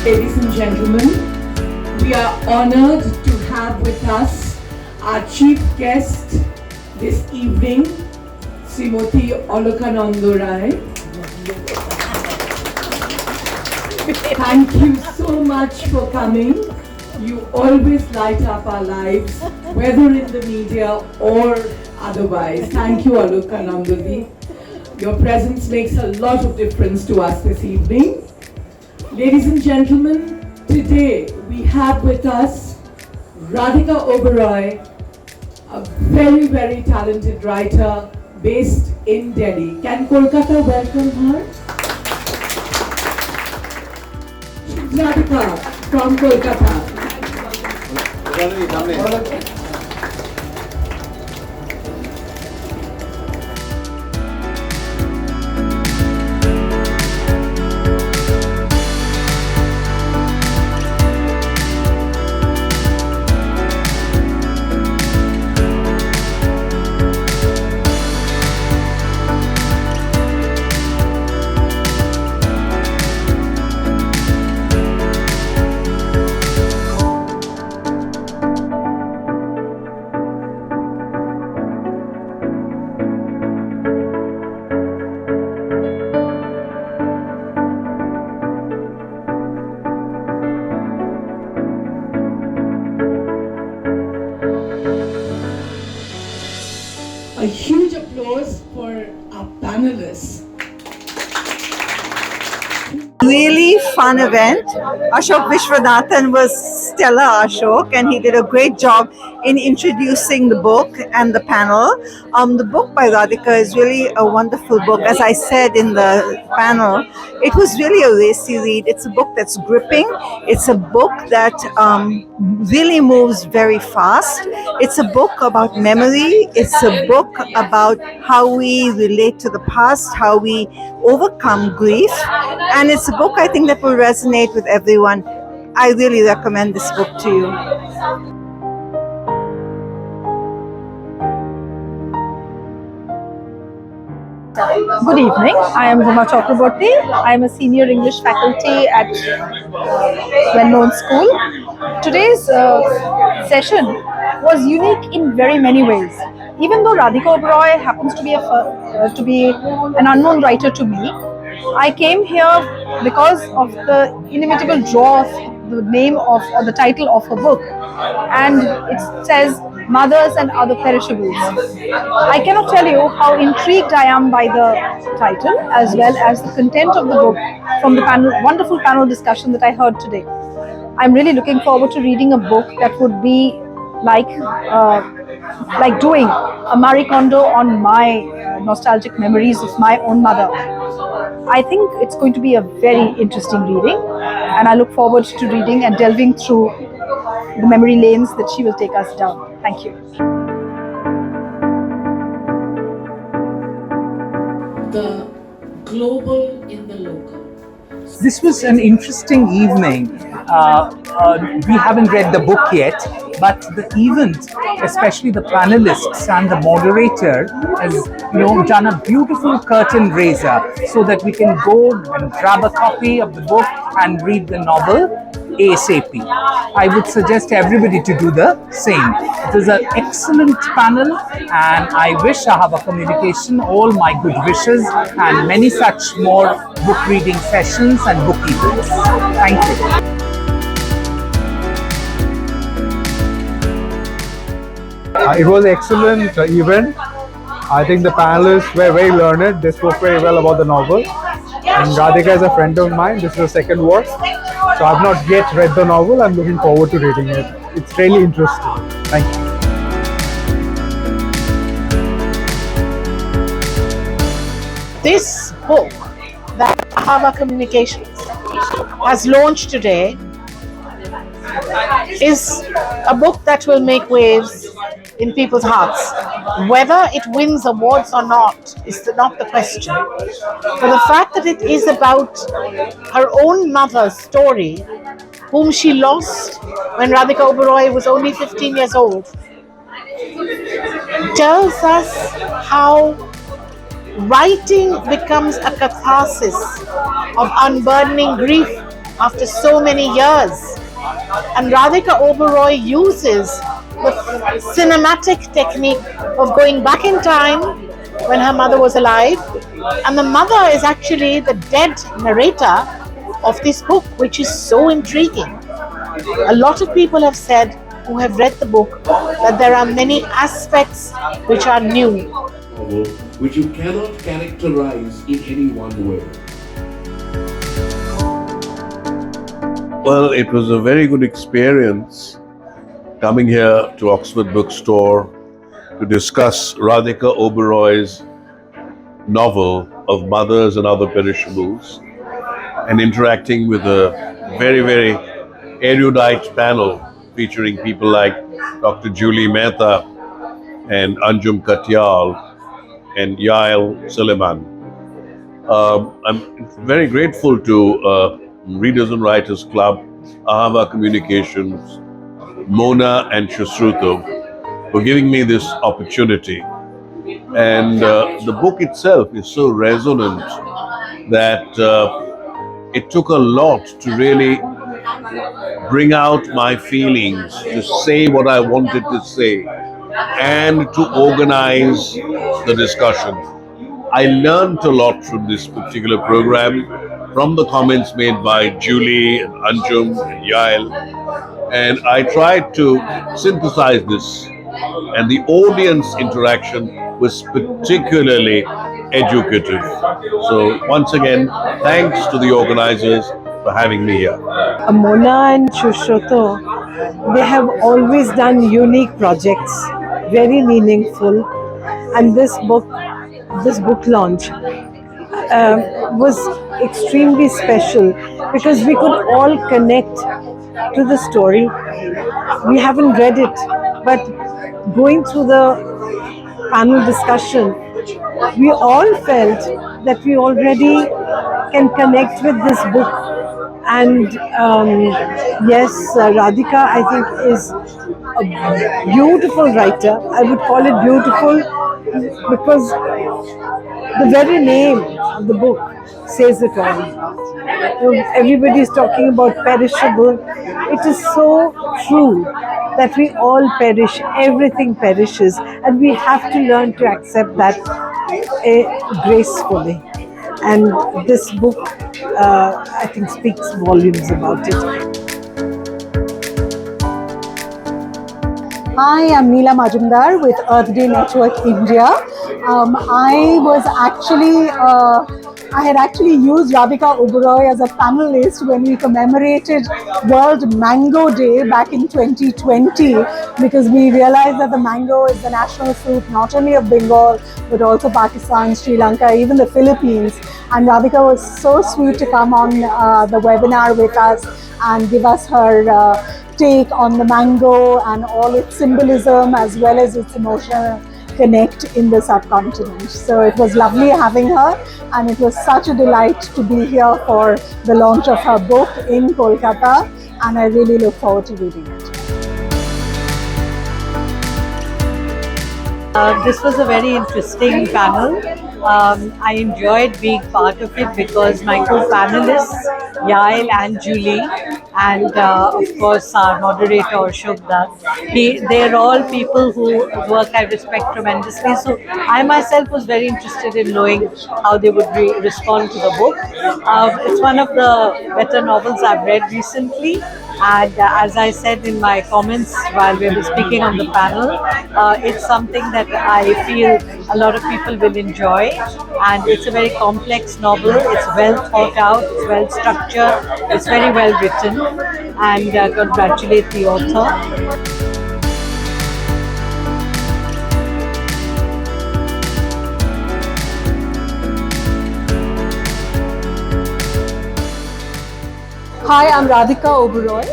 ladies and gentlemen, we are honored to have with us our chief guest this evening, Srimati Oborai. Thank you so much for coming. You always light up our lives, whether in the media or otherwise. Thank you, Olukanandoli. Your presence makes a lot of difference to us this evening. Ladies and gentlemen, today we have with us Radhika Oberoi, a very, very talented writer based in Delhi. Can Kolkata welcome her? Radhika from Kolkata. A huge applause for our panelists. Really fun event. Ashok Vishwanathan was stellar, Ashok, and he did a great job in introducing the book and the panel. The book by Radhika is really a wonderful book. As I said in the panel, it was really a racy read. It's a book that's gripping. It's a book that really moves very fast. It's a book about memory. It's a book about how we relate to the past, how we overcome grief. And it's a book I think that will resonate with everyone. I really recommend this book to you. Good evening. I am Romesh. I am a senior English faculty at well-known school. Today's session was unique in very many ways. Even though Radhika Oberoi happens to be an unknown writer to me, I came here because of the inimitable draw of the name of or the title of her book, and it says Mothers and Other Perishables. I cannot tell you how intrigued I am by the title as well as the content of the book from the wonderful panel discussion that I heard today. I'm really looking forward to reading a book that would be like doing a Marie Kondo on my nostalgic memories of my own mother. I think it's going to be a very interesting reading, and I look forward to reading and delving through the memory lanes that she will take us down. Thank you. The global in the local. This was an interesting evening. We haven't read the book yet, but the event, especially the panelists and the moderator, has done a beautiful curtain raiser so that we can go and grab a copy of the book and read the novel ASAP. I would suggest everybody to do the same. It is an excellent panel, and I wish AHAVA Communication all my good wishes and many such more book reading sessions and book events. Thank you. It was an excellent event. I think the panelists were very learned. They spoke very well about the novel. And Radhika is a friend of mine. This is the second work. So I've not yet read the novel. I'm looking forward to reading it. It's really interesting. Thank you. This book that AHAVA Communications has launched today is a book that will make waves in people's hearts. Whether it wins awards or not is not the question. But the fact that it is about her own mother's story, whom she lost when Radhika Oberoi was only 15 years old, tells us how writing becomes a catharsis of unburdening grief after so many years. And Radhika Oberoi uses the cinematic technique of going back in time when her mother was alive, and the mother is actually the dead narrator of this book, which is so intriguing. A lot of people have said, who have read the book, that there are many aspects which are new, which you cannot characterize in any one way. Well, it was a very good experience coming here to Oxford Bookstore to discuss Radhika Oberoi's novel of Mothers and Other Perishables and interacting with a very, very erudite panel featuring people like Dr. Julie Mehta and Anjum Katyal and Yael Suleiman. I'm very grateful to Readers and Writers Club, AHAVA Communications, Mona and Shusruto for giving me this opportunity. And the book itself is so resonant that it took a lot to really bring out my feelings, to say what I wanted to say, and to organize the discussion. I learned a lot from this particular program, from the comments made by Julie and Anjum and Yael, and I tried to synthesize this, and the audience interaction was particularly educative. So once again, thanks to the organizers for having me here. Mona and Shusruto, they have always done unique projects, very meaningful, and this book launch was extremely special because we could all connect to the story. We haven't read it, but going through the panel discussion, we all felt that we already can connect with this book. And yes, Radhika, I think, is a beautiful writer. I would call it beautiful because the very name of the book says it all. Everybody is talking about perishable. It is so true that we all perish, everything perishes, and we have to learn to accept that gracefully. And this book, I think, speaks volumes about it. Hi, I'm Neela Majumdar with Earth Day Network India. I had actually used Radhika Oberoi as a panelist when we commemorated World Mango Day back in 2020, because we realized that the mango is the national fruit not only of Bengal but also Pakistan, Sri Lanka, even the Philippines. And Radhika was so sweet to come on the webinar with us and give us her take on the mango and all its symbolism as well as its emotional connect in the subcontinent. So it was lovely having her, and it was such a delight to be here for the launch of her book in Kolkata, and I really look forward to reading it. This was a very interesting panel. I enjoyed being part of it because my co-panelists, Yael and Julie, and of course our moderator Ashok Das, they're all people whose work I respect tremendously. So I myself was very interested in knowing how they would respond to the book. It's one of the better novels I've read recently. And as I said in my comments while we were speaking on the panel, it's something that I feel a lot of people will enjoy, and it's a very complex novel. It's well thought out, it's well structured, it's very well written, and congratulate the author. Hi, I'm Radhika Oberoi,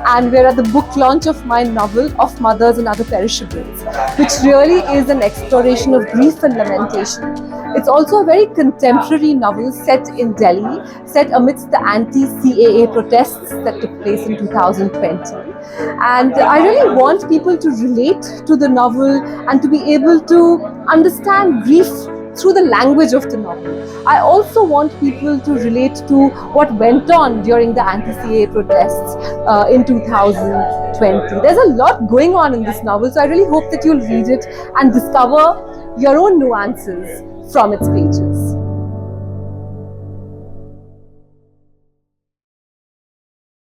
and we're at the book launch of my novel of Mothers and Other Perishables, which really is an exploration of grief and lamentation. It's also a very contemporary novel set in Delhi, set amidst the anti-CAA protests that took place in 2020. And I really want people to relate to the novel and to be able to understand grief through the language of the novel. I also want people to relate to what went on during the anti-CAA protests in 2020. There's a lot going on in this novel, so I really hope that you'll read it and discover your own nuances from its pages.